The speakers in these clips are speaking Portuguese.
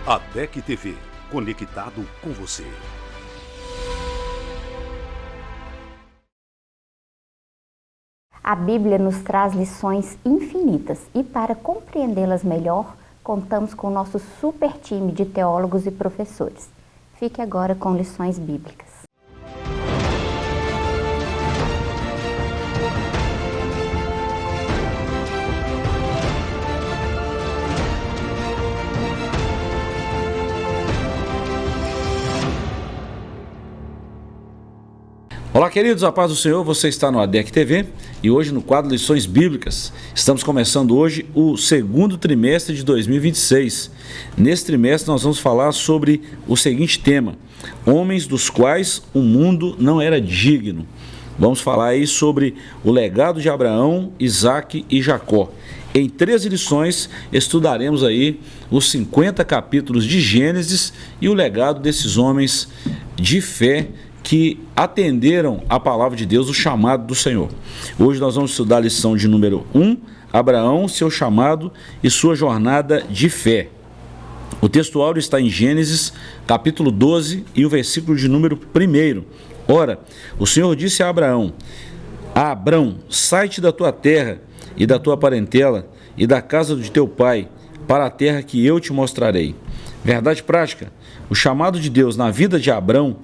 ADEC TV, conectado com você. A Bíblia nos traz lições infinitas e para compreendê-las melhor, contamos com o nosso super time de teólogos e professores. Fique agora com lições bíblicas. Olá, queridos, a paz do Senhor, você está no ADEC TV e hoje no quadro Lições Bíblicas. Estamos começando hoje o segundo trimestre de 2026. Nesse trimestre nós vamos falar sobre o seguinte tema: homens dos quais o mundo não era digno. Vamos falar aí sobre o legado de Abraão, Isaque e Jacó. Em 13 lições estudaremos aí os 50 capítulos de Gênesis e o legado desses homens de fé que atenderam a palavra de Deus, o chamado do Senhor. Hoje nós vamos estudar a lição de número 1, Abraão, seu chamado e sua jornada de fé. O texto áureo está em Gênesis, capítulo 12 e o versículo de número 1. Ora, o Senhor disse a Abraão: Abrão, sai-te da tua terra e da tua parentela e da casa de teu pai, para a terra que eu te mostrarei. Verdade prática, o chamado de Deus na vida de Abrão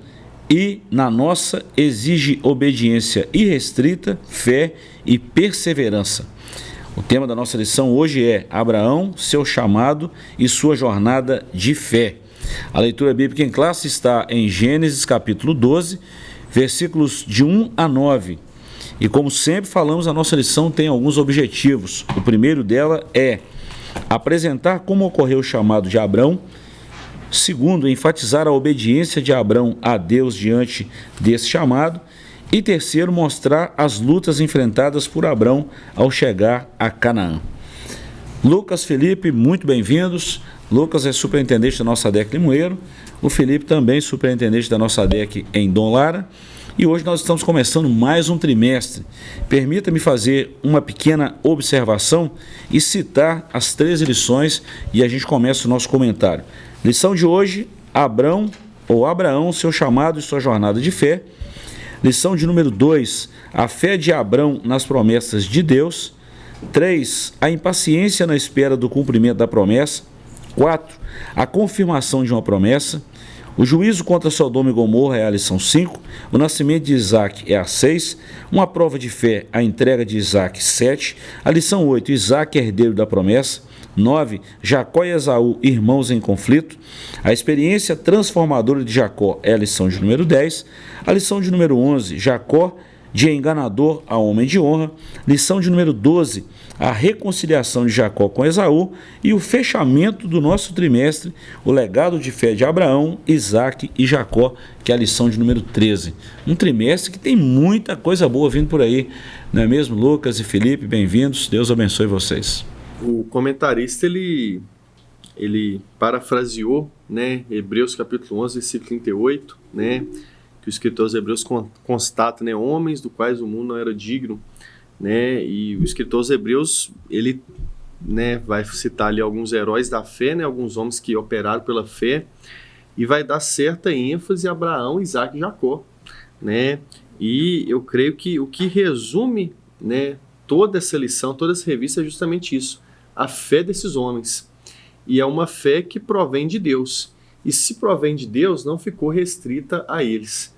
e na nossa exige obediência irrestrita, fé e perseverança. O tema da nossa lição hoje é Abraão, seu chamado e sua jornada de fé. A leitura bíblica em classe está em Gênesis capítulo 12, versículos de 1 a 9. E como sempre falamos, a nossa lição tem alguns objetivos. O primeiro dela é apresentar como ocorreu o chamado de Abrão. Segundo, enfatizar a obediência de Abrão a Deus diante desse chamado. E terceiro, mostrar as lutas enfrentadas por Abrão ao chegar a Canaã. Lucas, Felipe, muito bem-vindos. Lucas é superintendente da nossa ADEC Limoeiro. O Felipe também superintendente da nossa ADEC em Dom Lara. E hoje nós estamos começando mais um trimestre. Permita-me fazer uma pequena observação e citar as 13 lições e a gente começa o nosso comentário. Lição de hoje, Abrão, seu chamado e sua jornada de fé. Lição de número 2, a fé de Abrão nas promessas de Deus. 3, a impaciência na espera do cumprimento da promessa. 4, a confirmação de uma promessa. O juízo contra Sodoma e Gomorra é a lição 5. O nascimento de Isaque é a 6. Uma prova de fé, a entrega de Isaque, 7. A lição 8, Isaque, herdeiro da promessa. 9. Jacó e Esaú, irmãos em conflito. A experiência transformadora de Jacó é a lição de número 10. A lição de número 11, Jacó, de enganador a homem de honra. Lição de número 12, a reconciliação de Jacó com Esaú. E o fechamento do nosso trimestre, o legado de fé de Abraão, Isaque e Jacó, que é a lição de número 13. Um trimestre que tem muita coisa boa vindo por aí, não é mesmo? Lucas e Felipe, bem-vindos. Deus abençoe vocês. O comentarista, ele parafraseou, né, Hebreus capítulo 11, versículo 38, né, que o escritor aos Hebreus constata, né, homens do quais o mundo não era digno, né, e o escritor aos Hebreus, ele, né, vai citar ali alguns heróis da fé, né, alguns homens que operaram pela fé, e vai dar certa ênfase a Abraão, Isaque e Jacó, né, e eu creio que o que resume, né, toda essa lição, toda essa revista é justamente isso, a fé desses homens. E é uma fé que provém de Deus. E se provém de Deus, não ficou restrita a eles.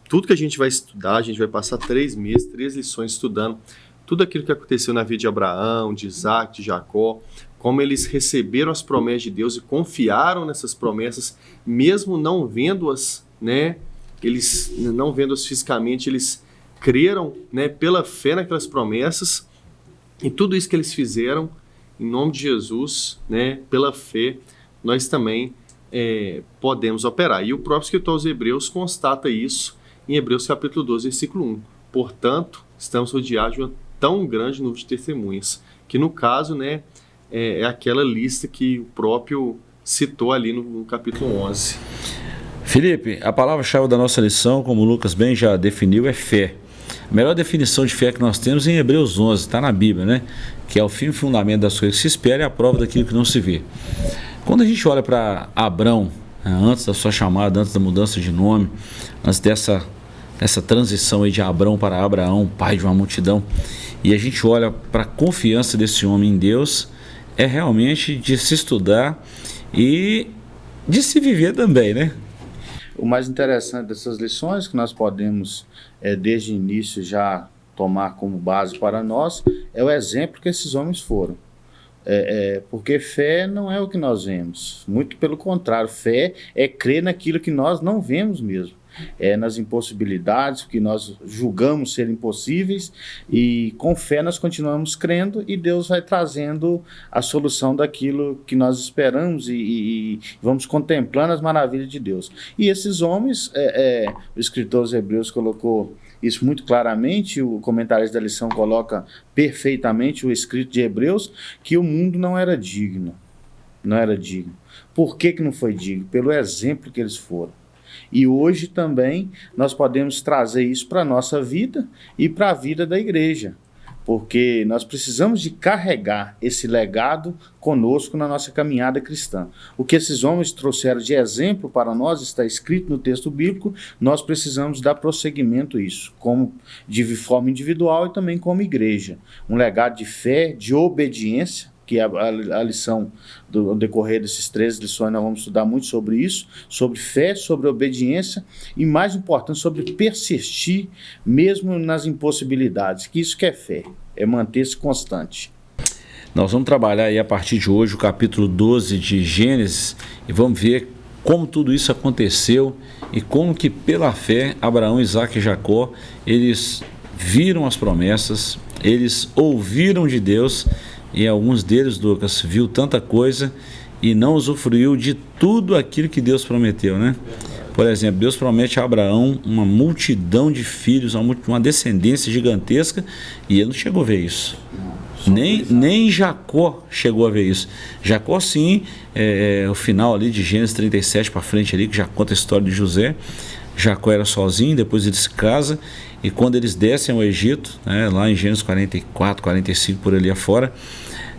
Tudo que a gente vai estudar, a gente vai passar 3 meses, 3 lições estudando tudo aquilo que aconteceu na vida de Abraão, de Isaque, de Jacó, como eles receberam as promessas de Deus e confiaram nessas promessas, mesmo não vendo-as, né? Eles não vendo-as fisicamente, eles creram, né, pela fé naquelas promessas, e tudo isso que eles fizeram em nome de Jesus, né, pela fé, nós também podemos operar. E o próprio escritor aos Hebreus constata isso em Hebreus capítulo 12, versículo 1. Portanto, estamos rodeados de uma tão grande número de testemunhas, que no caso, né, é aquela lista que o próprio citou ali no capítulo 11. Felipe, a palavra-chave da nossa lição, como o Lucas bem já definiu, é fé. A melhor definição de fé que nós temos é em Hebreus 11, está na Bíblia, né? Que é o fim e fundamento das coisas que se espera e a prova daquilo que não se vê. Quando a gente olha para Abrão, antes da sua chamada, antes da mudança de nome, antes dessa transição aí de Abrão para Abraão, pai de uma multidão, e a gente olha para a confiança desse homem em Deus, é realmente de se estudar e de se viver também, né? O mais interessante dessas lições que nós podemos, desde o início, já tomar como base para nós, é o exemplo que esses homens foram. Porque fé não é o que nós vemos, muito pelo contrário, fé é crer naquilo que nós não vemos mesmo, nas impossibilidades que nós julgamos ser impossíveis, e com fé nós continuamos crendo e Deus vai trazendo a solução daquilo que nós esperamos e vamos contemplando as maravilhas de Deus. E esses homens, o escritor aos Hebreus colocou isso muito claramente, o comentarista da lição coloca perfeitamente o escrito de Hebreus, que o mundo não era digno. Não era digno. Por que não foi digno? Pelo exemplo que eles foram. E hoje também nós podemos trazer isso para a nossa vida e para a vida da igreja, porque nós precisamos de carregar esse legado conosco na nossa caminhada cristã. O que esses homens trouxeram de exemplo para nós está escrito no texto bíblico, nós precisamos dar prosseguimento a isso, como de forma individual e também como igreja. Um legado de fé, de obediência, que é a lição do decorrer desses 13 lições, nós vamos estudar muito sobre isso, sobre fé, sobre obediência e, mais importante, sobre persistir mesmo nas impossibilidades, que isso que é fé, é manter-se constante. Nós vamos trabalhar aí a partir de hoje o capítulo 12 de Gênesis e vamos ver como tudo isso aconteceu e como que pela fé Abraão, Isaque e Jacó, eles viram as promessas, eles ouviram de Deus. E alguns deles, Lucas, viu tanta coisa e não usufruiu de tudo aquilo que Deus prometeu, né? Por exemplo, Deus promete a Abraão uma multidão de filhos, uma descendência gigantesca, e ele não chegou a ver isso. Nem Jacó chegou a ver isso. Jacó, sim, o final ali de Gênesis 37 para frente ali, que já conta a história de José. Jacó era sozinho, depois ele se casa, e quando eles descem ao Egito, né, lá em Gênesis 44, 45, por ali afora,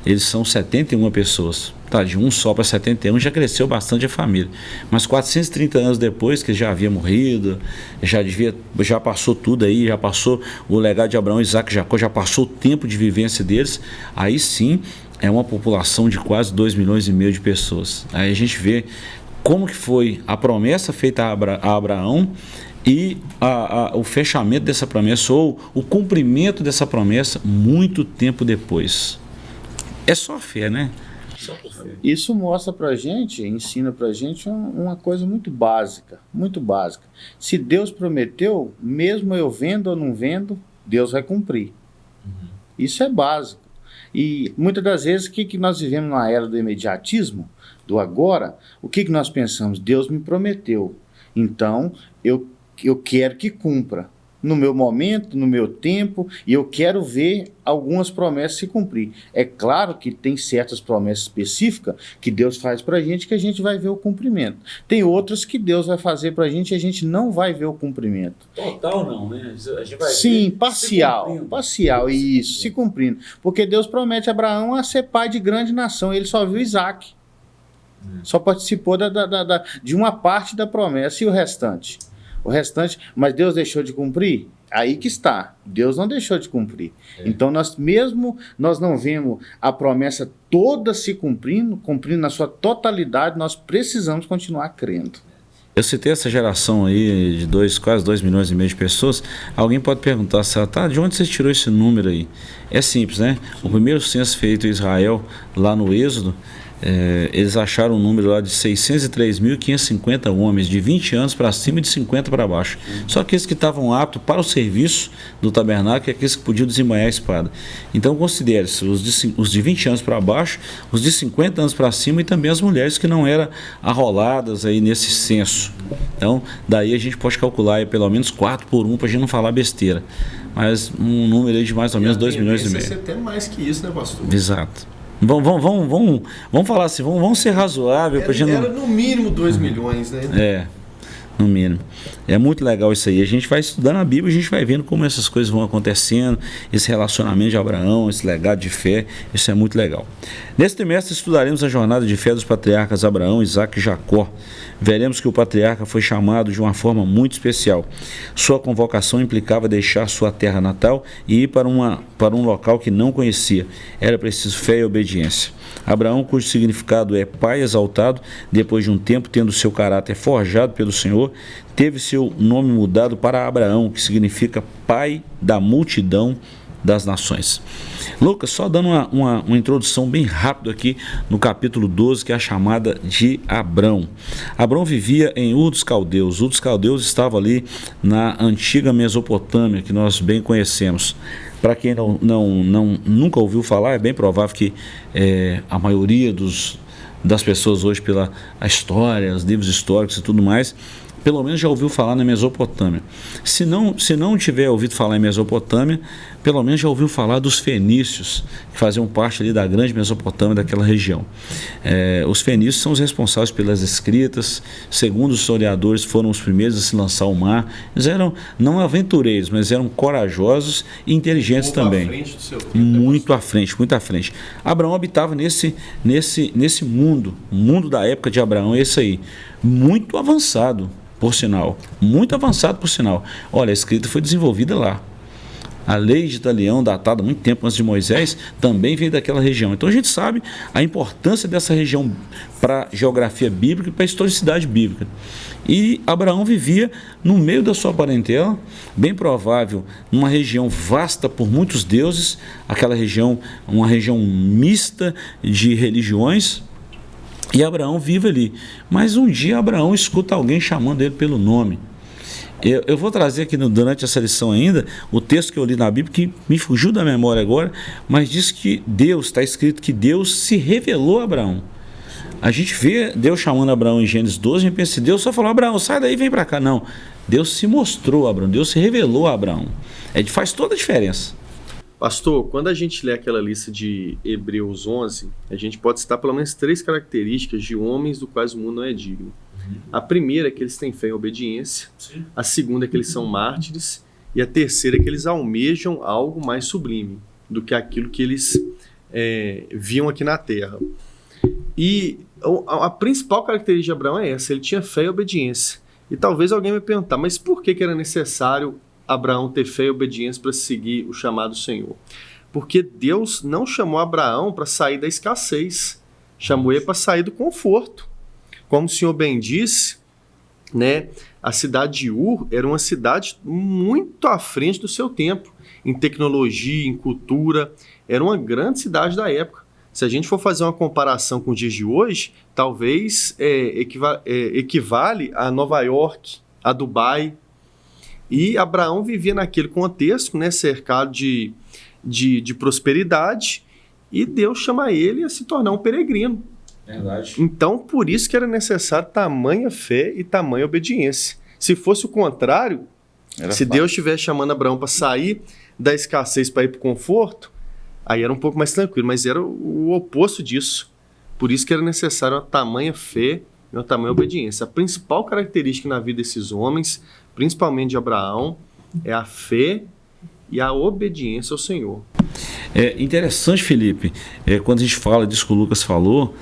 eles são 71 pessoas. Tá, de um só para 71 já cresceu bastante a família. Mas 430 anos depois, que ele já havia morrido, já passou tudo aí, já passou o legado de Abraão, Isaque e Jacó, já passou o tempo de vivência deles, aí sim é uma população de quase 2,5 milhões de pessoas. Aí a gente vê como que foi a promessa feita a Abraão e o fechamento dessa promessa, ou o cumprimento dessa promessa muito tempo depois. É só fé, né? Isso mostra pra gente, ensina pra gente uma coisa muito básica, muito básica. Se Deus prometeu, mesmo eu vendo ou não vendo, Deus vai cumprir. Isso é básico. E muitas das vezes, o que nós vivemos na era do imediatismo, do agora, o que nós pensamos? Deus me prometeu, então eu quero que cumpra. No meu momento, no meu tempo, e eu quero ver algumas promessas se cumprir. É claro que tem certas promessas específicas que Deus faz para a gente que a gente vai ver o cumprimento. Tem outras que Deus vai fazer para a gente e a gente não vai ver o cumprimento. Total não, né? A gente vai Sim, parcial, isso, se cumprindo. Porque Deus promete a Abraão a ser pai de grande nação, ele só viu Isaque. Só participou de uma parte da promessa e o restante, mas Deus deixou de cumprir? Aí que está, Deus não deixou de cumprir. Então nós não vemos a promessa toda se cumprindo na sua totalidade, nós precisamos continuar crendo. Eu citei essa geração aí de quase 2,5 milhões de pessoas. Alguém pode perguntar, de onde você tirou esse número aí? É simples, né? O primeiro censo feito em Israel, lá no Êxodo, eles acharam um número lá de 603.550 homens, de 20 anos para cima e de 50 para baixo. Só aqueles que estavam aptos para o serviço do tabernáculo e aqueles que podiam desembainhar a espada. Então considere-se os de 20 anos para baixo, os de 50 anos para cima e também as mulheres que não eram arroladas aí nesse censo. Então daí a gente pode calcular aí pelo menos 4 por 1 para a gente não falar besteira. Mas um número aí de mais ou menos 2,5 milhões. Você tem mais que isso, né, pastor? Exato. Vamos falar assim, vamos ser razoável. Era no mínimo 2 milhões, né? No mínimo. É muito legal isso aí. A gente vai estudando a Bíblia, a gente vai vendo como essas coisas vão acontecendo, esse relacionamento de Abraão, esse legado de fé, isso é muito legal. Nesse trimestre estudaremos a jornada de fé dos patriarcas Abraão, Isaque e Jacó. Veremos que o patriarca foi chamado de uma forma muito especial. Sua convocação implicava deixar sua terra natal e ir para um local que não conhecia. Era preciso fé e obediência. Abraão, cujo significado é pai exaltado, depois de um tempo tendo seu caráter forjado pelo Senhor, teve seu nome mudado para Abraão, que significa pai da multidão das nações. Lucas, só dando uma introdução bem rápida aqui no capítulo 12, que é a chamada de Abrão. Abrão vivia em Ur dos Caldeus. Ur dos Caldeus estava ali na antiga Mesopotâmia, que nós bem conhecemos. Para quem nunca ouviu falar, é bem provável que a maioria das pessoas hoje, pela história, os livros históricos e tudo mais, pelo menos já ouviu falar na Mesopotâmia. Se não tiver ouvido falar em Mesopotâmia, pelo menos já ouviu falar dos fenícios, que faziam parte ali da grande Mesopotâmia, daquela região. Os fenícios são os responsáveis pelas escritas. Segundo os historiadores, foram os primeiros a se lançar ao mar. Eles eram não aventureiros, mas eram corajosos e inteligentes também. À frente do seu tempo, muito à frente. Abraão habitava nesse mundo da época de Abraão, esse aí, muito avançado, por sinal. Olha, a escrita foi desenvolvida lá. A lei de Italião, datada muito tempo antes de Moisés, também veio daquela região. Então a gente sabe a importância dessa região para a geografia bíblica e para a historicidade bíblica. E Abraão vivia no meio da sua parentela, bem provável, numa região vasta por muitos deuses, aquela região, uma região mista de religiões, e Abraão vive ali. Mas um dia Abraão escuta alguém chamando ele pelo nome. Eu vou trazer aqui durante essa lição ainda o texto que eu li na Bíblia, que me fugiu da memória agora, mas diz que está escrito que Deus se revelou a Abraão. A gente vê Deus chamando Abraão em Gênesis 12, a gente pensa, Deus só falou, Abraão, sai daí, vem para cá. Não, Deus se mostrou a Abraão, Deus se revelou a Abraão. Faz toda a diferença. Pastor, quando a gente lê aquela lista de Hebreus 11, a gente pode citar pelo menos 3 características de homens do quais o mundo não é digno. A primeira é que eles têm fé e obediência. Sim. A segunda é que eles são mártires. E a terceira é que eles almejam algo mais sublime do que aquilo que eles viam aqui na terra. E a principal característica de Abraão é essa, ele tinha fé e obediência. E talvez alguém me perguntar, mas por que era necessário Abraão ter fé e obediência para seguir o chamado do Senhor? Porque Deus não chamou Abraão para sair da escassez, chamou ele para sair do conforto. Como o senhor bem disse, né, a cidade de Ur era uma cidade muito à frente do seu tempo, em tecnologia, em cultura, era uma grande cidade da época. Se a gente for fazer uma comparação com os dias de hoje, talvez equivale a Nova York, a Dubai. E Abraão vivia naquele contexto, né, cercado de prosperidade, e Deus chama ele a se tornar um peregrino. Verdade. Então, por isso que era necessário tamanha fé e tamanha obediência. Se fosse o contrário, se Deus estivesse chamando Abraão para sair da escassez para ir para o conforto, aí era um pouco mais tranquilo, mas era o oposto disso. Por isso que era necessário uma tamanha fé e uma tamanha obediência. A principal característica na vida desses homens, principalmente de Abraão, é a fé e a obediência ao Senhor. É interessante, Felipe, quando a gente fala disso que o Lucas falou,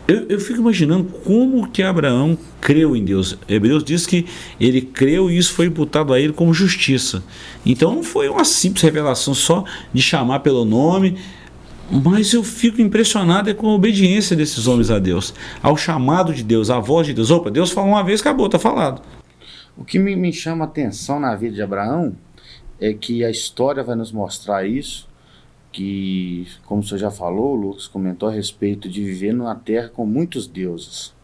eu fico imaginando como que Abraão creu em Deus. Hebreus diz que ele creu e isso foi imputado a ele como justiça. Então não foi uma simples revelação só de chamar pelo nome, mas eu fico impressionado com a obediência desses homens a Deus, ao chamado de Deus, à voz de Deus. Opa, Deus falou uma vez, acabou, está falado. O que me chama a atenção na vida de Abraão é que a história vai nos mostrar isso, que, como o senhor já falou, o Lucas comentou a respeito de viver numa terra com muitos deuses.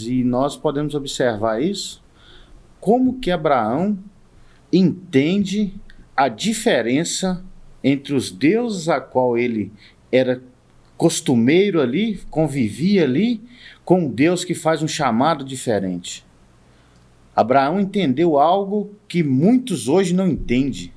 E nós podemos observar isso, como que Abraão entende a diferença entre os deuses a qual ele era costumeiro ali, convivia ali, com um Deus que faz um chamado diferente. Abraão entendeu algo que muitos hoje não entendem.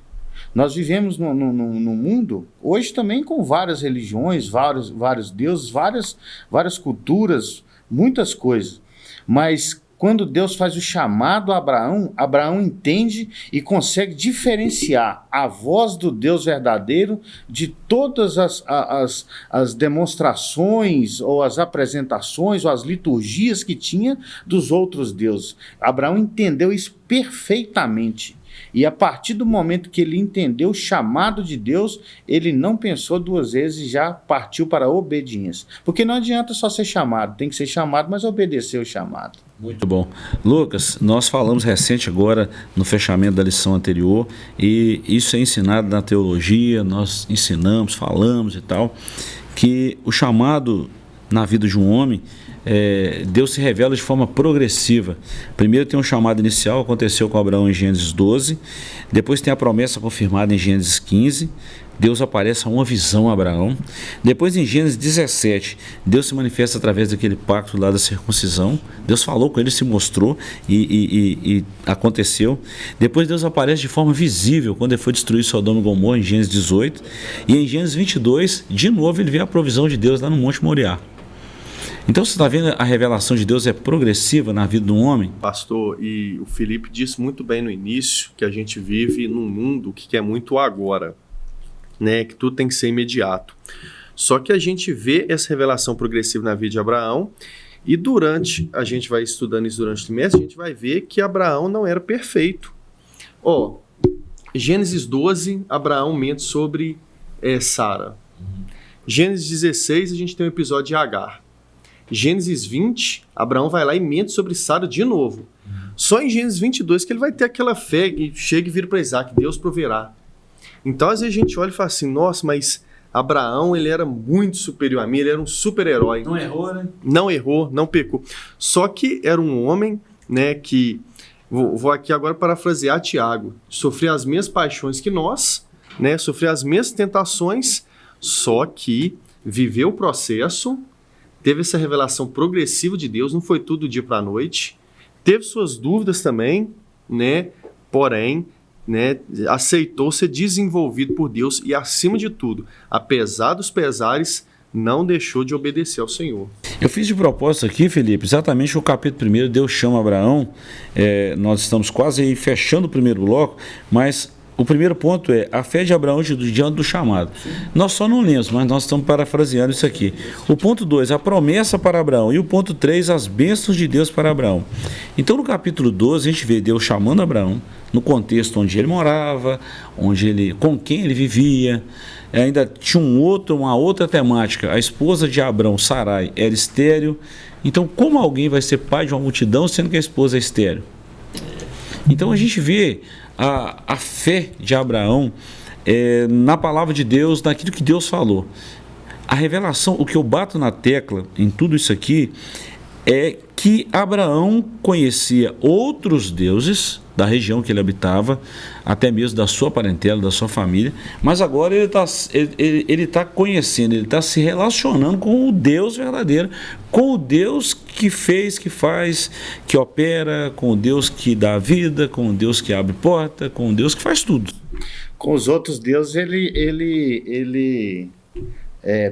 Nós vivemos no mundo, hoje também com várias religiões, vários deuses, várias culturas, muitas coisas. Mas quando Deus faz o chamado a Abraão, Abraão entende e consegue diferenciar a voz do Deus verdadeiro de todas as demonstrações ou as apresentações ou as liturgias que tinha dos outros deuses. Abraão entendeu isso perfeitamente. E a partir do momento que ele entendeu o chamado de Deus, ele não pensou duas vezes e já partiu para a obediência. Porque não adianta só ser chamado, tem que ser chamado, mas obedecer o chamado. Muito bom. Lucas, nós falamos recente agora no fechamento da lição anterior, e isso é ensinado na teologia, nós ensinamos, falamos e tal, que o chamado na vida de um homem, Deus se revela de forma progressiva. Primeiro tem um chamado inicial, aconteceu com Abraão em Gênesis 12, depois tem a promessa confirmada em Gênesis 15, Deus aparece a uma visão a Abraão, depois em Gênesis 17, Deus se manifesta através daquele pacto lá da circuncisão, Deus falou com ele, se mostrou e aconteceu. Depois Deus aparece de forma visível quando ele foi destruir Sodoma e Gomorra em Gênesis 18, e em Gênesis 22, de novo ele vê a provisão de Deus lá no Monte Moriá. Então você está vendo, a revelação de Deus é progressiva na vida de um homem? Pastor, e o Felipe disse muito bem no início que a gente vive num mundo que quer muito agora, né? Que tudo tem que ser imediato. Só que a gente vê essa revelação progressiva na vida de Abraão, e a gente vai estudando isso durante o trimestre, a gente vai ver que Abraão não era perfeito. Gênesis 12, Abraão mente sobre Sara. Gênesis 16, a gente tem um episódio de Agar. Gênesis 20, Abraão vai lá e mente sobre Sara de novo. Só em Gênesis 22 que ele vai ter aquela fé e chega e vira para Isaac, Deus proverá. Então às vezes a gente olha e fala assim, nossa, mas Abraão ele era muito superior a mim, ele era um super-herói. Não errou, né? Não errou, não pecou. Só que era um homem, né, que, vou aqui agora parafrasear Tiago, sofria as mesmas paixões que nós, né, sofria as mesmas tentações, só que viveu o processo, teve essa revelação progressiva de Deus, não foi tudo do dia para a noite, teve suas dúvidas também, né? Porém, né, aceitou ser desenvolvido por Deus e, acima de tudo, apesar dos pesares, não deixou de obedecer ao Senhor. Eu fiz de propósito aqui, Felipe, exatamente o capítulo 1, Deus chama Abraão, nós estamos quase aí fechando o primeiro bloco, mas o primeiro ponto é a fé de Abraão diante do chamado. Sim. Nós só não lemos, mas nós estamos parafraseando isso aqui. O ponto 2, a promessa para Abraão. E o ponto 3, as bênçãos de Deus para Abraão. Então no capítulo 12 a gente vê Deus chamando Abraão, no contexto onde ele morava, com quem ele vivia. Ainda tinha uma outra temática. A esposa de Abraão, Sarai, era estéril. Então como alguém vai ser pai de uma multidão sendo que a esposa é estéril? Então a gente vê a fé de Abraão na palavra de Deus, naquilo que Deus falou. A revelação, o que eu bato na tecla em tudo isso aqui, é que Abraão conhecia outros deuses da região que ele habitava, até mesmo da sua parentela, da sua família, mas agora ele tá conhecendo, ele está se relacionando com o Deus verdadeiro, com o Deus que fez, que faz, que opera, com o Deus que dá vida, com o Deus que abre porta, com o Deus que faz tudo. Com os outros deuses ele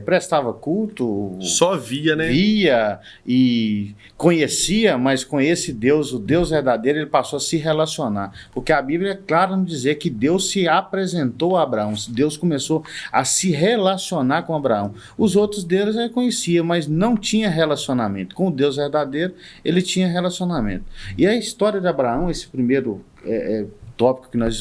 prestava culto, só via, né? Via e conhecia, mas com esse Deus, o Deus verdadeiro, ele passou a se relacionar. Porque a Bíblia é clara no dizer que Deus se apresentou a Abraão, Deus começou a se relacionar com Abraão. Os outros deuses ele conhecia, mas não tinha relacionamento. Com o Deus verdadeiro, ele tinha relacionamento. E a história de Abraão, esse primeiro tópico que nós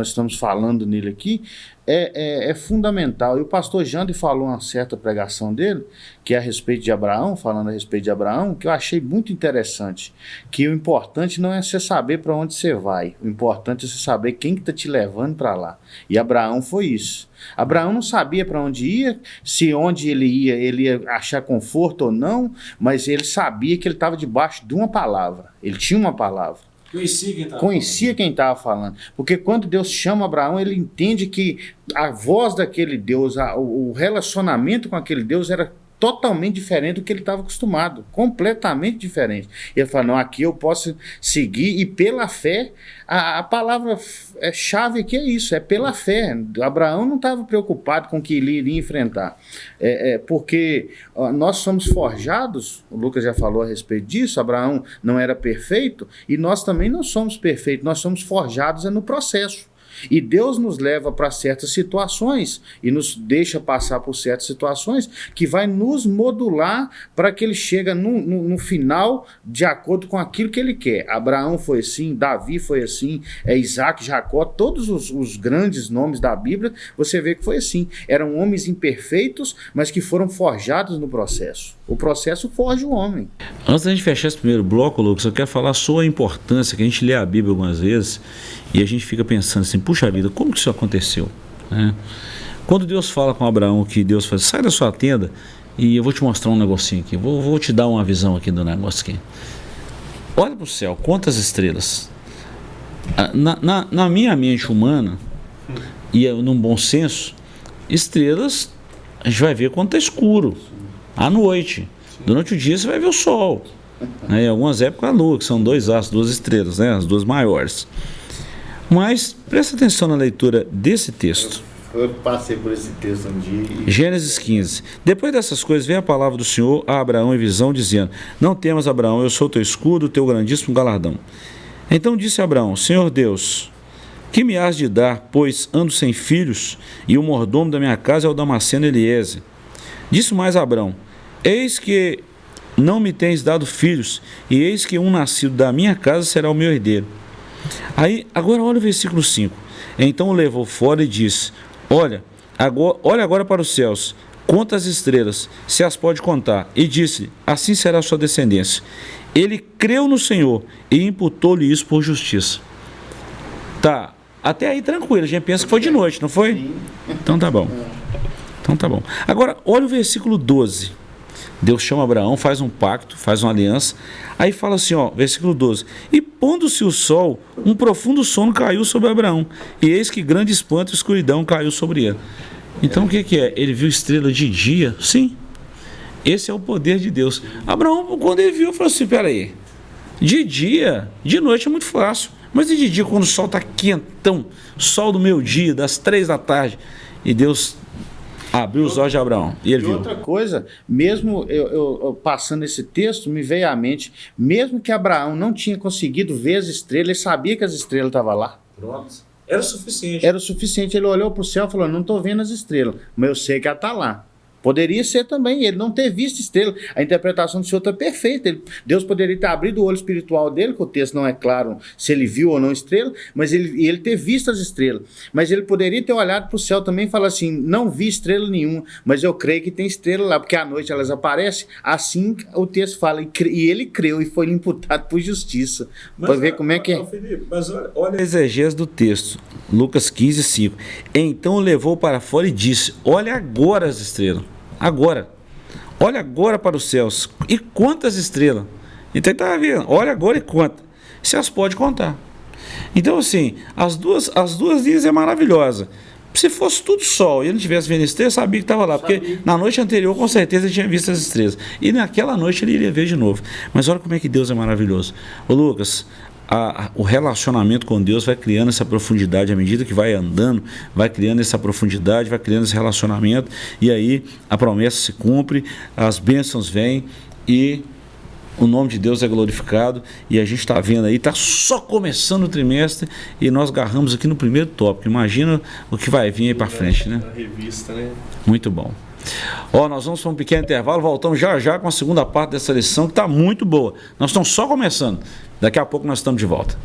estamos falando nele aqui, é fundamental. E o pastor Jandre falou uma certa pregação dele, que é a respeito de Abraão, falando a respeito de Abraão, que eu achei muito interessante, que o importante não é você saber para onde você vai, o importante é você saber quem que está te levando para lá. E Abraão foi isso. Abraão não sabia para onde ia, se onde ele ia achar conforto ou não, mas ele sabia que ele estava debaixo de uma palavra, ele tinha uma palavra. Conhecia quem estava falando. Porque quando Deus chama Abraão, ele entende que a voz daquele Deus, o relacionamento com aquele Deus era totalmente diferente do que ele estava acostumado, completamente diferente. E ele fala, não, aqui eu posso seguir, e pela fé, a palavra-chave aqui é isso, é pela fé. Abraão não estava preocupado com o que ele iria enfrentar, porque nós somos forjados, o Lucas já falou a respeito disso, Abraão não era perfeito, e nós também não somos perfeitos, nós somos forjados no processo. E Deus nos leva para certas situações e nos deixa passar por certas situações que vai nos modular para que ele chegue no final de acordo com aquilo que ele quer. Abraão foi assim, Davi foi assim, Isaac, Jacó, todos os grandes nomes da Bíblia, você vê que foi assim. Eram homens imperfeitos, mas que foram forjados no processo. O processo forja o homem. Antes da gente fechar esse primeiro bloco, Lucas, eu quero falar sobre a importância que a gente lê a Bíblia algumas vezes e a gente fica pensando assim, puxa vida, como que isso aconteceu? Quando Deus fala com Abraão, que Deus fala, sai da sua tenda e eu vou te mostrar um negocinho aqui, vou te dar uma visão aqui do negócio aqui. Olha para o céu, quantas estrelas. Na minha mente humana, e num bom senso, estrelas a gente vai ver quando está escuro, à noite. Durante o dia você vai ver o sol. Em algumas épocas a lua, que são 2 astros, 2 estrelas, as 2 maiores. Mas presta atenção na leitura desse texto. Eu passei por esse texto um dia. Gênesis 15. Depois dessas coisas, vem a palavra do Senhor a Abraão em visão, dizendo: não temas, Abraão, eu sou teu escudo, teu grandíssimo galardão. Então disse Abraão: Senhor Deus, que me has de dar, pois ando sem filhos, e o mordomo da minha casa é o Damasceno Eliezer. Disse mais Abraão: eis que não me tens dado filhos, e eis que um nascido da minha casa será o meu herdeiro. Aí, agora olha o versículo 5. Então o levou fora e disse: olha agora para os céus, conta as estrelas, se as pode contar. E disse: assim será a sua descendência. Ele creu no Senhor e imputou-lhe isso por justiça. Tá, até aí tranquilo, a gente pensa que foi de noite, não foi? Sim. Então tá bom. Agora, olha o versículo 12. Deus chama Abraão, faz um pacto, faz uma aliança. Aí fala assim, versículo 12. E pondo-se o sol, um profundo sono caiu sobre Abraão. E eis que grande espanto e escuridão caiu sobre ele. Então o que é? Ele viu estrela de dia? Sim. Esse é o poder de Deus. Abraão, quando ele viu, falou assim, peraí. De dia, de noite é muito fácil. Mas de dia, quando o sol está quentão, sol do meio-dia, das 3 da tarde, e Deus abriu os olhos de Abraão e ele viu. Outra coisa, mesmo eu passando esse texto, me veio à mente, mesmo que Abraão não tinha conseguido ver as estrelas, ele sabia que as estrelas estavam lá. Pronto. Era o suficiente. Era o suficiente. Ele olhou para o céu e falou: não estou vendo as estrelas, mas eu sei que ela está lá. Poderia ser também ele não ter visto estrela. A interpretação do Senhor está perfeita. Deus poderia ter abrido o olho espiritual dele, que o texto não é claro se ele viu ou não estrela, mas ele ter visto as estrelas. Mas ele poderia ter olhado para o céu também e falar assim: não vi estrela nenhuma, mas eu creio que tem estrela lá, porque à noite elas aparecem. Assim o texto fala, e ele creu e foi imputado por justiça. Para ver como é que é. Felipe, mas olha a exegese do texto, Lucas 15, 5. Então o levou para fora e disse: olha agora as estrelas. Agora, olha agora para os céus, e quantas estrelas? Então ele estava vendo, olha agora e conta, se as pode contar. Então assim, as duas linhas é maravilhosa. Se fosse tudo sol e ele não tivesse vendo estrelas, sabia que estava lá, porque na noite anterior com certeza ele tinha visto as estrelas, e naquela noite ele iria ver de novo. Mas olha como é que Deus é maravilhoso. Ô Lucas, o relacionamento com Deus vai criando essa profundidade à medida que vai andando, vai criando essa profundidade, vai criando esse relacionamento, e aí a promessa se cumpre, as bênçãos vêm e o nome de Deus é glorificado. E a gente está vendo aí, está só começando o trimestre e nós agarramos aqui no primeiro tópico. Imagina o que vai vir aí para frente, né? A revista, né? Muito bom. Nós vamos para um pequeno intervalo, voltamos já com a segunda parte dessa lição, que está muito boa. Nós estamos só começando. Daqui a pouco nós estamos de volta.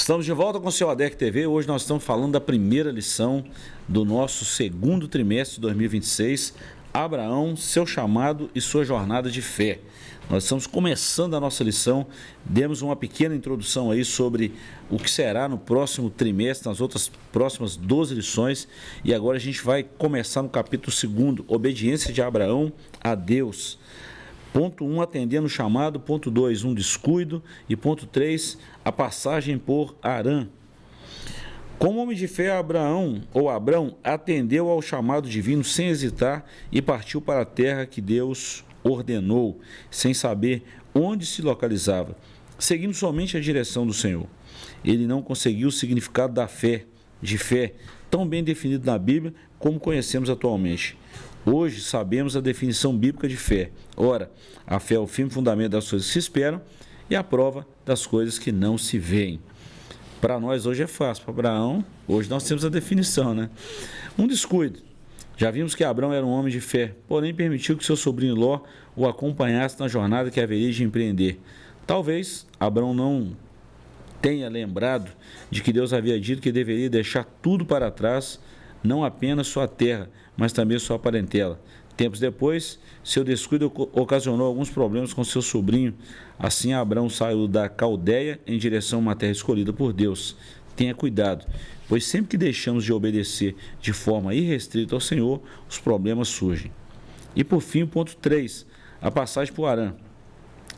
Estamos de volta com o seu ADEC TV. Hoje nós estamos falando da primeira lição do nosso segundo trimestre de 2026, Abraão, seu chamado e sua jornada de fé. Nós estamos começando a nossa lição, demos uma pequena introdução aí sobre o que será no próximo trimestre, nas outras próximas 12 lições, e agora a gente vai começar no capítulo 2, obediência de Abraão a Deus. Ponto 1, atendendo o chamado. Ponto 2, um descuido. E ponto 3, a passagem por Harã. Como homem de fé, Abrão atendeu ao chamado divino sem hesitar e partiu para a terra que Deus ordenou, sem saber onde se localizava, seguindo somente a direção do Senhor. Ele não conseguiu o significado da fé, tão bem definido na Bíblia como conhecemos atualmente. Hoje sabemos a definição bíblica de fé. Ora, a fé é o firme fundamento das coisas que se esperam e a prova das coisas que não se veem. Para nós hoje é fácil, para Abraão, hoje nós temos a definição, né? Um descuido. Já vimos que Abraão era um homem de fé, porém permitiu que seu sobrinho Ló o acompanhasse na jornada que haveria de empreender. Talvez Abraão não tenha lembrado de que Deus havia dito que deveria deixar tudo para trás, não apenas sua terra, mas também sua parentela. Tempos depois, seu descuido ocasionou alguns problemas com seu sobrinho. Assim, Abraão saiu da Caldeia em direção a uma terra escolhida por Deus. Tenha cuidado, pois sempre que deixamos de obedecer de forma irrestrita ao Senhor, os problemas surgem. E por fim, o ponto 3, a passagem por Harã.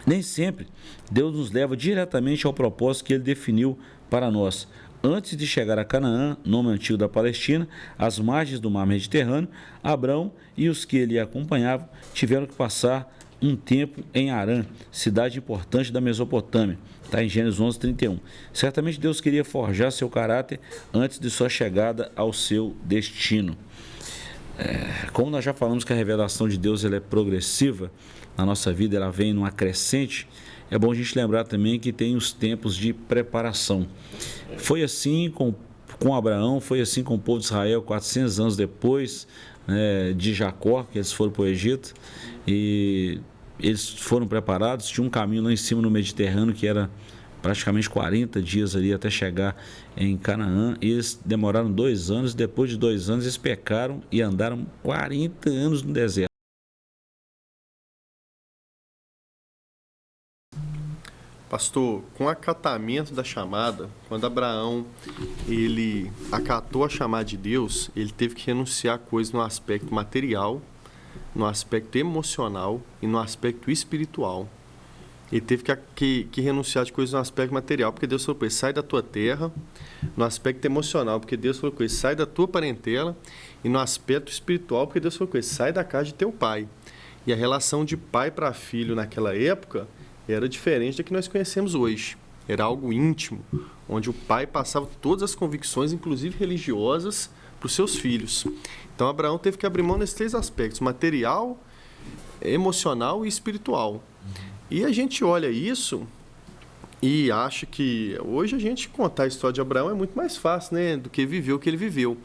Nem sempre Deus nos leva diretamente ao propósito que Ele definiu para nós. Antes de chegar a Canaã, nome antigo da Palestina, às margens do mar Mediterrâneo, Abrão e os que ele acompanhavam tiveram que passar um tempo em Harã, cidade importante da Mesopotâmia. Está em Gênesis 11:31. Certamente Deus queria forjar seu caráter antes de sua chegada ao seu destino. Como nós já falamos que a revelação de Deus ela é progressiva, na nossa vida ela vem numa crescente, é bom a gente lembrar também que tem os tempos de preparação. Foi assim com Abraão, foi assim com o povo de Israel 400 anos depois de Jacó, que eles foram para o Egito, e eles foram preparados, tinha um caminho lá em cima no Mediterrâneo que era praticamente 40 dias ali até chegar em Canaã, e eles demoraram 2 anos, depois de 2 anos eles pecaram e andaram 40 anos no deserto. Pastor, com o acatamento da chamada, quando Abraão ele acatou a chamada de Deus, ele teve que renunciar a coisas no aspecto material, no aspecto emocional e no aspecto espiritual. Ele teve que renunciar de coisas no aspecto material, porque Deus falou com ele, sai da tua terra. No aspecto emocional, porque Deus falou com ele, sai da tua parentela. E no aspecto espiritual, porque Deus falou com ele, sai da casa de teu pai. E a relação de pai para filho naquela época era diferente da que nós conhecemos hoje. Era algo íntimo, onde o pai passava todas as convicções, inclusive religiosas, para os seus filhos. Então, Abraão teve que abrir mão nesses 3 aspectos, material, emocional e espiritual. E a gente olha isso e acha que hoje a gente contar a história de Abraão é muito mais fácil, né, do que viver o que ele viveu.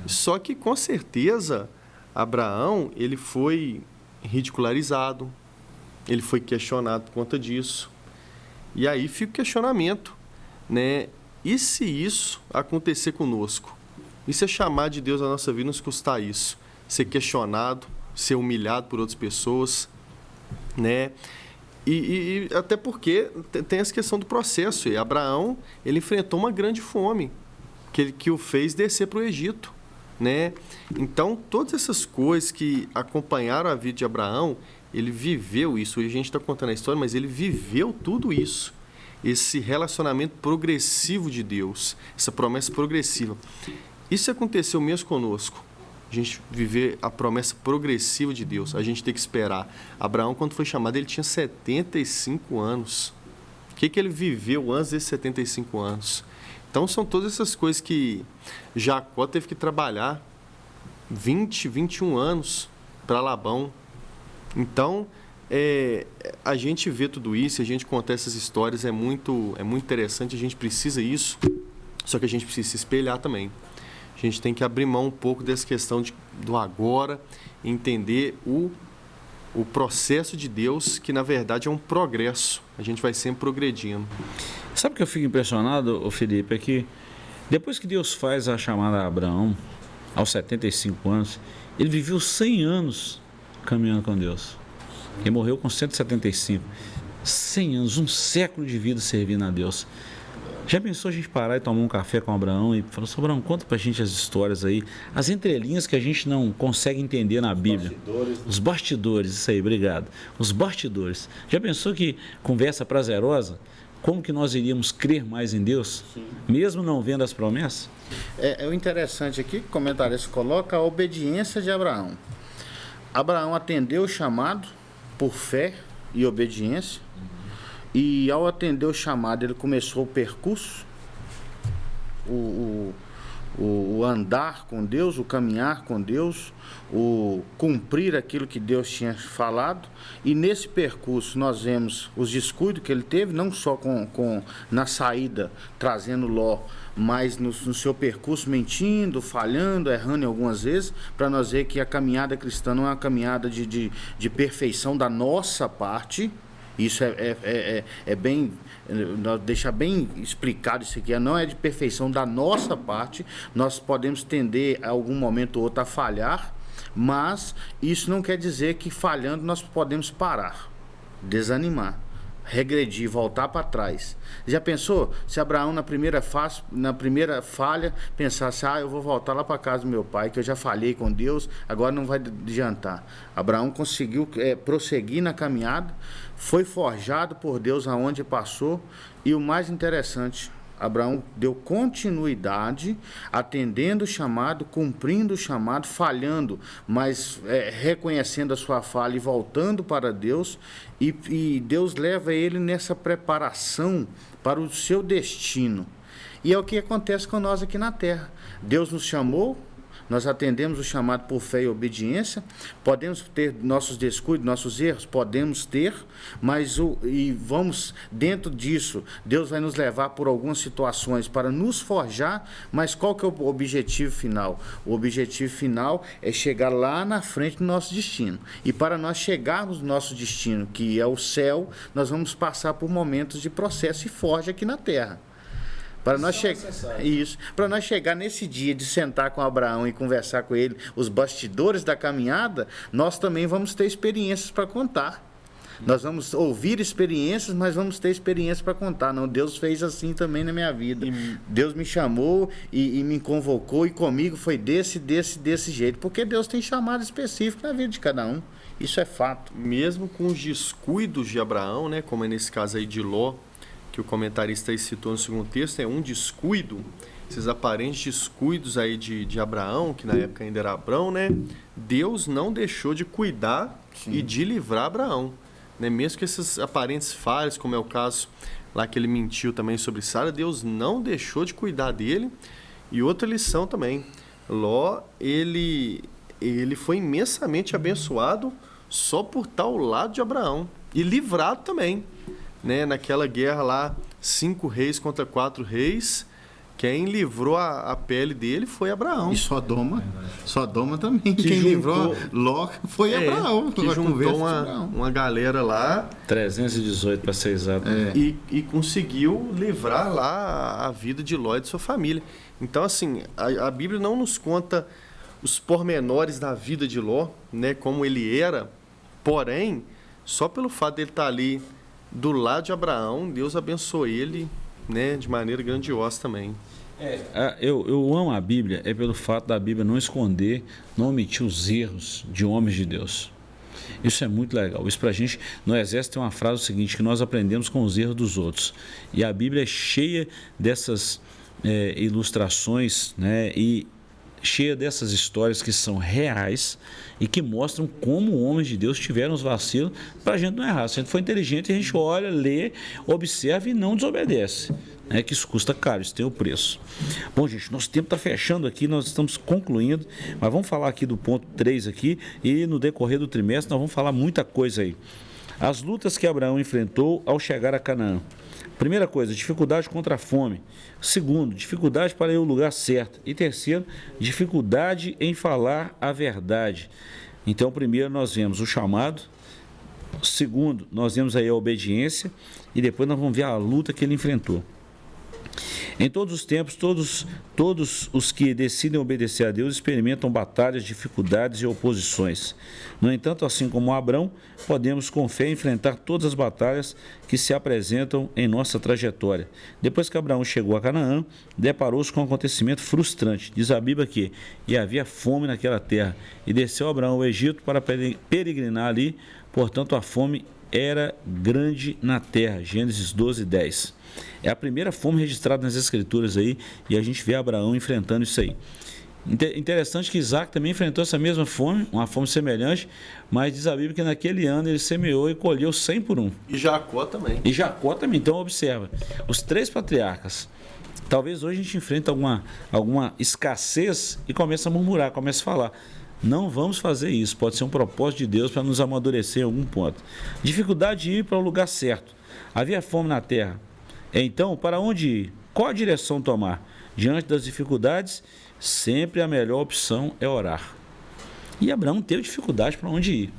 Só que, com certeza, Abraão ele foi ridicularizado, ele foi questionado por conta disso. E aí fica o questionamento, né? E se isso acontecer conosco? E se chamar de Deus a nossa vida nos custar isso? Ser questionado, ser humilhado por outras pessoas, né? E até porque tem essa questão do processo. E Abraão, ele enfrentou uma grande fome que o fez descer para o Egito, né? Então, todas essas coisas que acompanharam a vida de Abraão, ele viveu isso. Hoje a gente está contando a história, mas ele viveu tudo isso. Esse relacionamento progressivo de Deus, essa promessa progressiva. Isso aconteceu mesmo conosco. A gente viver a promessa progressiva de Deus. A gente tem que esperar. Abraão, quando foi chamado, ele tinha 75 anos. O que ele viveu antes desses 75 anos? Então, são todas essas coisas que Jacó teve que trabalhar 20, 21 anos para Labão. Então, a gente vê tudo isso, a gente conta essas histórias, é muito interessante, a gente precisa isso, só que a gente precisa se espelhar também. A gente tem que abrir mão um pouco dessa questão do agora, entender o processo de Deus, que na verdade é um progresso. A gente vai sempre progredindo. Sabe o que eu fico impressionado, ô Felipe, é que depois que Deus faz a chamada a Abraão, aos 75 anos, ele viveu 100 anos caminhando com Deus. Ele morreu com 175. 100 anos, um século de vida servindo a Deus. Já pensou a gente parar e tomar um café com Abraão e falar assim, Abraão, conta pra gente as histórias aí, as entrelinhas que a gente não consegue entender na Bíblia. Os bastidores, isso aí, obrigado. Os bastidores. Já pensou que conversa prazerosa? Como que nós iríamos crer mais em Deus, sim, mesmo não vendo as promessas? O interessante aqui, que o comentarista coloca, a obediência de Abraão. Abraão atendeu o chamado por fé e obediência, e ao atender o chamado, ele começou o percurso, o andar com Deus, o caminhar com Deus, o cumprir aquilo que Deus tinha falado. E nesse percurso nós vemos os descuidos que ele teve, não só na saída trazendo Ló, mas no seu percurso mentindo, falhando, errando algumas vezes, para nós ver que a caminhada cristã não é uma caminhada de perfeição da nossa parte. Isso é bem, deixar bem explicado isso aqui, não é de perfeição da nossa parte. Nós podemos tender a algum momento ou outro a falhar, mas isso não quer dizer que falhando nós podemos parar, desanimar, regredir, voltar para trás. Já pensou se Abraão na primeira falha pensasse, eu vou voltar lá para casa do meu pai, que eu já falhei com Deus, agora não vai adiantar. Abraão conseguiu prosseguir na caminhada, foi forjado por Deus aonde passou, e o mais interessante, Abraão deu continuidade, atendendo o chamado, cumprindo o chamado, falhando, mas reconhecendo a sua falha e voltando para Deus, e Deus leva ele nessa preparação para o seu destino. E é o que acontece com nós aqui na terra. Deus nos chamou, nós atendemos o chamado por fé e obediência. Podemos ter nossos descuidos, nossos erros, podemos ter, mas vamos dentro disso, Deus vai nos levar por algumas situações para nos forjar, mas qual que é o objetivo final? O objetivo final é chegar lá na frente do nosso destino. E para nós chegarmos no nosso destino, que é o céu, nós vamos passar por momentos de processo e forja aqui na terra. Para nós chegar nesse dia de sentar com Abraão e conversar com ele, os bastidores da caminhada, nós também vamos ter experiências para contar. Nós vamos ouvir experiências, mas vamos ter experiências para contar. Não, Deus fez assim também na minha vida. Deus me chamou e me convocou, e comigo foi desse jeito. Porque Deus tem chamado específico na vida de cada um. Isso é fato. Mesmo com os descuidos de Abraão, né, como é nesse caso aí de Ló, que o comentarista aí citou no segundo texto, é um descuido, esses aparentes descuidos aí de Abraão, que na época ainda era Abrão, né? Deus não deixou de cuidar, sim, e de livrar Abraão, né? Mesmo que esses aparentes falhas, como é o caso lá que ele mentiu também sobre Sara, Deus não deixou de cuidar dele. E outra lição também, Ló, ele foi imensamente abençoado só por estar ao lado de Abraão, e livrado também, né, naquela guerra lá, 5 reis contra 4 reis, quem livrou a pele dele foi Abraão. E Sodoma também, quem livrou Ló foi Abraão. Que juntou uma galera lá, 318 para ser exato, e conseguiu livrar lá a vida de Ló e de sua família. Então assim, a Bíblia não nos conta os pormenores da vida de Ló, né, como ele era, porém, só pelo fato dele estar ali do lado de Abraão, Deus abençoou ele, né, de maneira grandiosa também. Eu amo a Bíblia, pelo fato da Bíblia não esconder, não omitir os erros de homens de Deus. Isso é muito legal. Isso pra gente, no Exército tem uma frase seguinte, que nós aprendemos com os erros dos outros. E a Bíblia é cheia dessas ilustrações, né, e cheia dessas histórias que são reais e que mostram como homens de Deus tiveram os vacilos para a gente não errar. Se a gente for inteligente, a gente olha, lê, observa e não desobedece. Que isso custa caro, isso tem o preço. Bom, gente, nosso tempo está fechando aqui, nós estamos concluindo, mas vamos falar aqui do ponto 3 aqui, e no decorrer do trimestre nós vamos falar muita coisa aí. As lutas que Abraão enfrentou ao chegar a Canaã. Primeira coisa, dificuldade contra a fome. Segundo, dificuldade para ir ao lugar certo. E terceiro, dificuldade em falar a verdade. Então, primeiro nós vemos o chamado, segundo, nós vemos aí a obediência e depois nós vamos ver a luta que ele enfrentou. Em todos os tempos, todos os que decidem obedecer a Deus experimentam batalhas, dificuldades e oposições. No entanto, assim como Abrão, podemos com fé enfrentar todas as batalhas que se apresentam em nossa trajetória. Depois que Abraão chegou a Canaã, deparou-se com um acontecimento frustrante. Diz a Bíblia que havia fome naquela terra, e desceu Abraão ao Egito para peregrinar ali, portanto a fome era grande na terra. Gênesis 12:10. É a primeira fome registrada nas Escrituras aí, e a gente vê Abraão enfrentando isso aí. Interessante que Isaac também enfrentou essa mesma fome, uma fome semelhante, mas diz a Bíblia que naquele ano ele semeou e colheu 100 por 1. E Jacó também. Então observa, os 3 patriarcas. Talvez hoje a gente enfrente alguma escassez e comece a murmurar, comece a falar. Não vamos fazer isso, pode ser um propósito de Deus para nos amadurecer em algum ponto. Dificuldade de ir para o lugar certo. Havia fome na terra. Então, para onde ir? Qual a direção tomar? Diante das dificuldades, sempre a melhor opção é orar. E Abraão teve dificuldade para onde ir.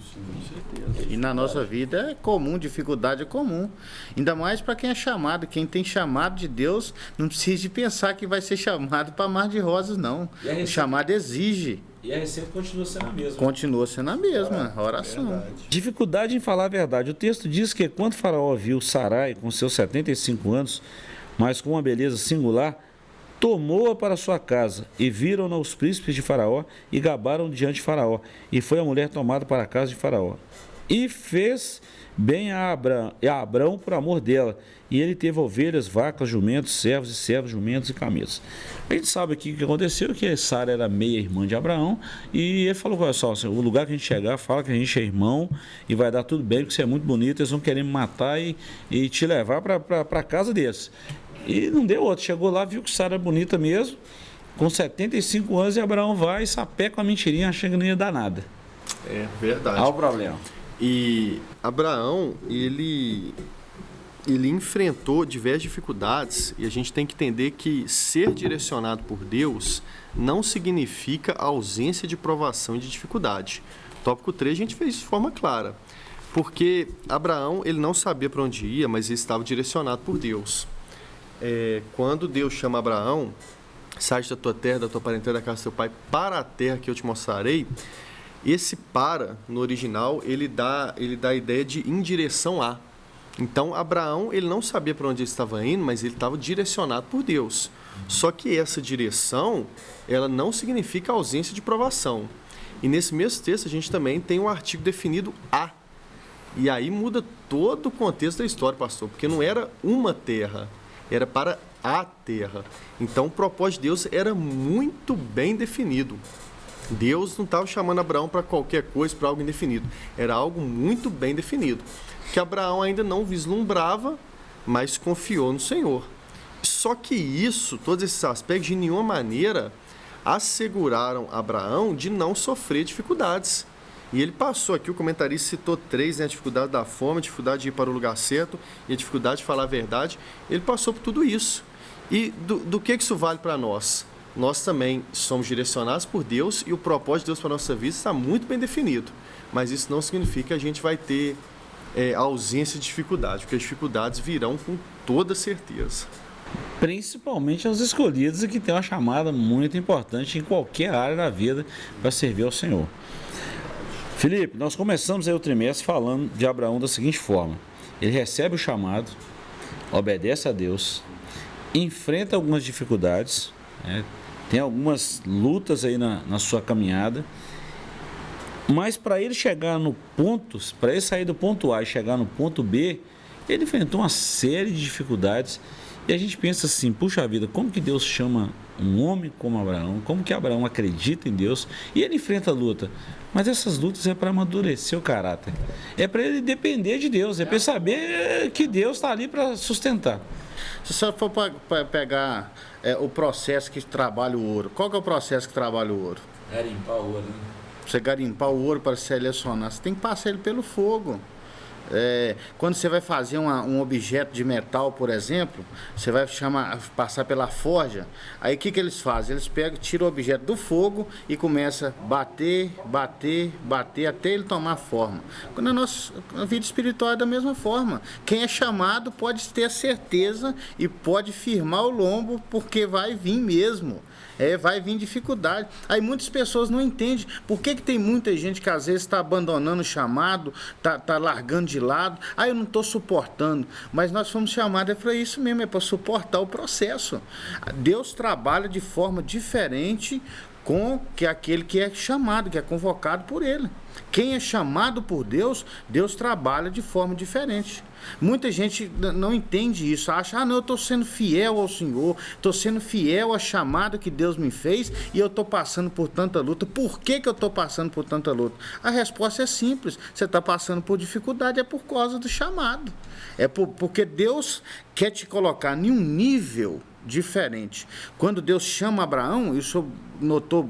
E na nossa vida é comum, dificuldade é comum. Ainda mais para quem é chamado. Quem tem chamado de Deus não precisa de pensar que vai ser chamado para mar de rosas, não. O chamado exige. E a receita continua sendo a mesma. Continua sendo a mesma, a oração. Verdade. Dificuldade em falar a verdade. O texto diz que quando Faraó viu Sarai com seus 75 anos, mas com uma beleza singular, tomou-a para sua casa, e viram-na os príncipes de Faraó, e gabaram diante de Faraó, e foi a mulher tomada para a casa de Faraó. E fez bem a Abrão por amor dela, e ele teve ovelhas, vacas, jumentos, servos e servos, jumentos e camelos. A gente sabe aqui o que aconteceu, que Sara era meia-irmã de Abraão, e ele falou: olha só, o lugar que a gente chegar, fala que a gente é irmão, e vai dar tudo bem, porque você é muito bonito, eles vão querer me matar e te levar para a casa deles. E não deu outro, chegou lá, viu que Sara é bonita mesmo, com 75 anos, e Abraão vai e sapeca com a mentirinha, achando que não ia dar nada. É verdade. Olha o problema. E Abraão, ele enfrentou diversas dificuldades, e a gente tem que entender que ser direcionado por Deus não significa ausência de provação e de dificuldade. Tópico 3 a gente fez de forma clara, porque Abraão ele não sabia para onde ia, mas ele estava direcionado por Deus. Quando Deus chama Abraão, sai da tua terra, da tua parentela, da casa do teu pai, para a terra que eu te mostrarei. Esse para, no original, ele dá a ideia de em direção a. Então, Abraão, ele não sabia para onde ele estava indo, mas ele estava direcionado por Deus. Só que essa direção, ela não significa ausência de provação. E nesse mesmo texto, a gente também tem um artigo definido a. E aí muda todo o contexto da história, pastor, porque não era uma terra, era para a terra. Então, o propósito de Deus era muito bem definido. Deus não estava chamando Abraão para qualquer coisa, para algo indefinido. Era algo muito bem definido, que Abraão ainda não vislumbrava, mas confiou no Senhor. Só que isso, todos esses aspectos, de nenhuma maneira asseguraram Abraão de não sofrer dificuldades. E ele passou aqui, o comentarista citou 3, né? A dificuldade da fome, a dificuldade de ir para o lugar certo e a dificuldade de falar a verdade. Ele passou por tudo isso. E do que isso vale para nós? Nós também somos direcionados por Deus, e o propósito de Deus para a nossa vida está muito bem definido. Mas isso não significa que a gente vai ter ausência de dificuldade, porque as dificuldades virão com toda certeza. Principalmente aos escolhidos, e que tem uma chamada muito importante em qualquer área da vida para servir ao Senhor. Felipe, nós começamos aí o trimestre falando de Abraão da seguinte forma: ele recebe o chamado, obedece a Deus, enfrenta algumas dificuldades, tem algumas lutas aí na sua caminhada, mas para ele chegar no ponto, para ele sair do ponto A e chegar no ponto B, ele enfrentou uma série de dificuldades. E a gente pensa assim: puxa vida, como que Deus chama um homem como Abraão? Como que Abraão acredita em Deus? E ele enfrenta a luta. Mas essas lutas é para amadurecer o caráter. É para ele depender de Deus. É para ele saber que Deus está ali para sustentar. Se você for pegar o processo que trabalha o ouro, qual que é o processo que trabalha o ouro? Garimpar o ouro, né? Você garimpar o ouro para selecionar, você tem que passar ele pelo fogo. Quando você vai fazer um objeto de metal, por exemplo, você vai passar pela forja, aí o que eles fazem? Eles tiram o objeto do fogo e começam a bater até ele tomar forma. Na nossa vida espiritual é da mesma forma. Quem é chamado pode ter certeza e pode firmar o lombo, porque vai vir mesmo. Vai vir dificuldade. Aí muitas pessoas não entendem por que tem muita gente que às vezes está abandonando o chamado, tá largando de lado. Eu não estou suportando. Mas nós fomos chamados para isso mesmo, é para suportar o processo. Deus trabalha de forma diferente com aquele que é chamado, que é convocado por Ele. Quem é chamado por Deus, Deus trabalha de forma diferente. Muita gente não entende isso, acha, não, eu estou sendo fiel ao Senhor, estou sendo fiel à chamada que Deus me fez e eu estou passando por tanta luta. Por que eu estou passando por tanta luta? A resposta é simples, você está passando por dificuldade, é por causa do chamado. Porque Deus quer te colocar em um nível diferente. Quando Deus chama Abraão, isso notou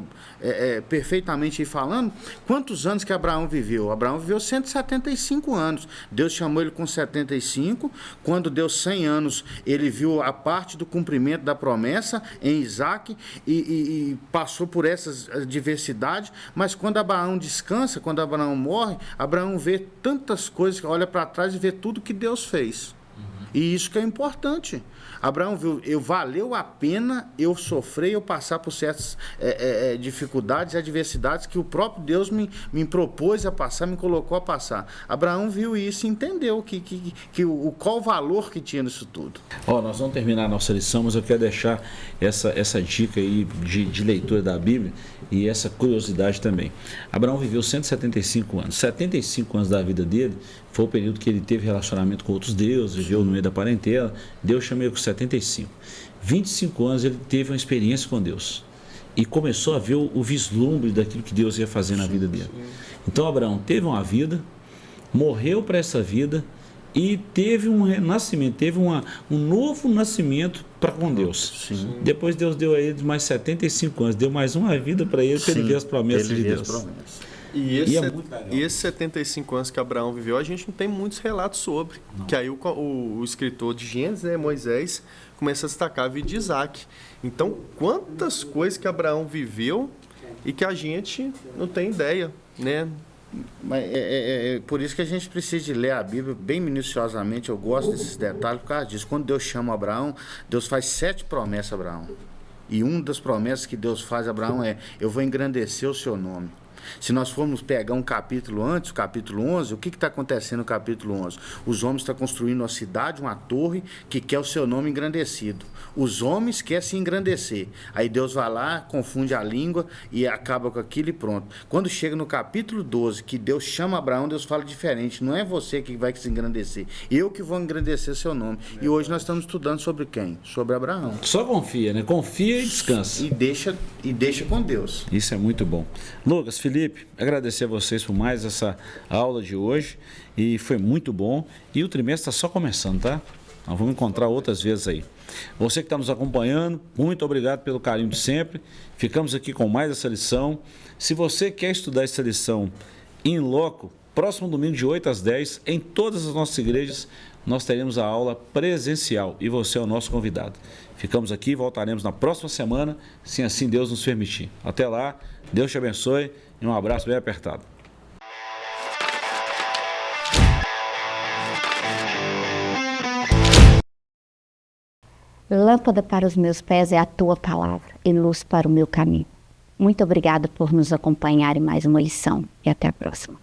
perfeitamente aí falando, quantos anos que Abraão viveu? Abraão viveu 175 anos. Deus chamou ele com 75. Quando deu 100 anos, ele viu a parte do cumprimento da promessa em Isaac e passou por essas adversidades. Mas quando Abraão descansa, quando Abraão morre, Abraão vê tantas coisas, olha para trás e vê tudo que Deus fez. E isso que é importante. Abraão viu, valeu a pena eu sofrer, eu passar por certas dificuldades e adversidades que o próprio Deus me propôs a passar, me colocou a passar. Abraão viu isso e entendeu qual o valor que tinha nisso tudo. Nós vamos terminar a nossa lição, mas eu quero deixar essa dica aí de leitura da Bíblia e essa curiosidade também. Abraão viveu 175 anos. 75 anos da vida dele foi o período que ele teve relacionamento com outros deuses, viveu no meio da parentela. Deus chamou ele com 75. 25 anos ele teve uma experiência com Deus e começou a ver o vislumbre daquilo que Deus ia fazer na vida dele. Então Abraão teve uma vida, morreu para essa vida e teve um renascimento, teve um novo nascimento para com Deus. Sim. Depois Deus deu a ele mais 75 anos, deu mais uma vida para ele, para ele ver as promessas de Deus. E esses 75 anos que Abraão viveu, a gente não tem muitos relatos sobre. Não. Que aí o escritor de Gênesis, Moisés, começa a destacar a vida de Isaac. Então, quantas coisas que Abraão viveu e que a gente não tem ideia, né? Mas por isso que a gente precisa de ler a Bíblia bem minuciosamente. Eu gosto desses detalhes por causa disso. Quando Deus chama Abraão, Deus faz 7 promessas a Abraão. E uma das promessas que Deus faz a Abraão é: eu vou engrandecer o seu nome. Se nós formos pegar um capítulo antes, o capítulo 11, o que está acontecendo no capítulo 11? Os homens estão construindo uma cidade, uma torre, que quer o seu nome engrandecido. Os homens querem se engrandecer. Aí Deus vai lá, confunde a língua e acaba com aquilo e pronto. Quando chega no capítulo 12, que Deus chama Abraão, Deus fala diferente. Não é você que vai se engrandecer. Eu que vou engrandecer seu nome. E hoje nós estamos estudando sobre quem? Sobre Abraão. Só confia, né? Confia e descansa. E deixa com Deus. Isso é muito bom. Lucas, Felipe, agradecer a vocês por mais essa aula de hoje, e foi muito bom, e o trimestre está só começando, tá? Nós vamos encontrar outras vezes aí. Você que está nos acompanhando, muito obrigado pelo carinho de sempre. Ficamos aqui com mais essa lição. Se você quer estudar essa lição em loco, próximo domingo de 8 às 10, em todas as nossas igrejas, nós teremos a aula presencial e você é o nosso convidado. Ficamos aqui, voltaremos na próxima semana, se assim Deus nos permitir. Até lá, Deus te abençoe e um abraço bem apertado. Lâmpada para os meus pés é a tua palavra e luz para o meu caminho. Muito obrigada por nos acompanhar em mais uma lição e até a próxima.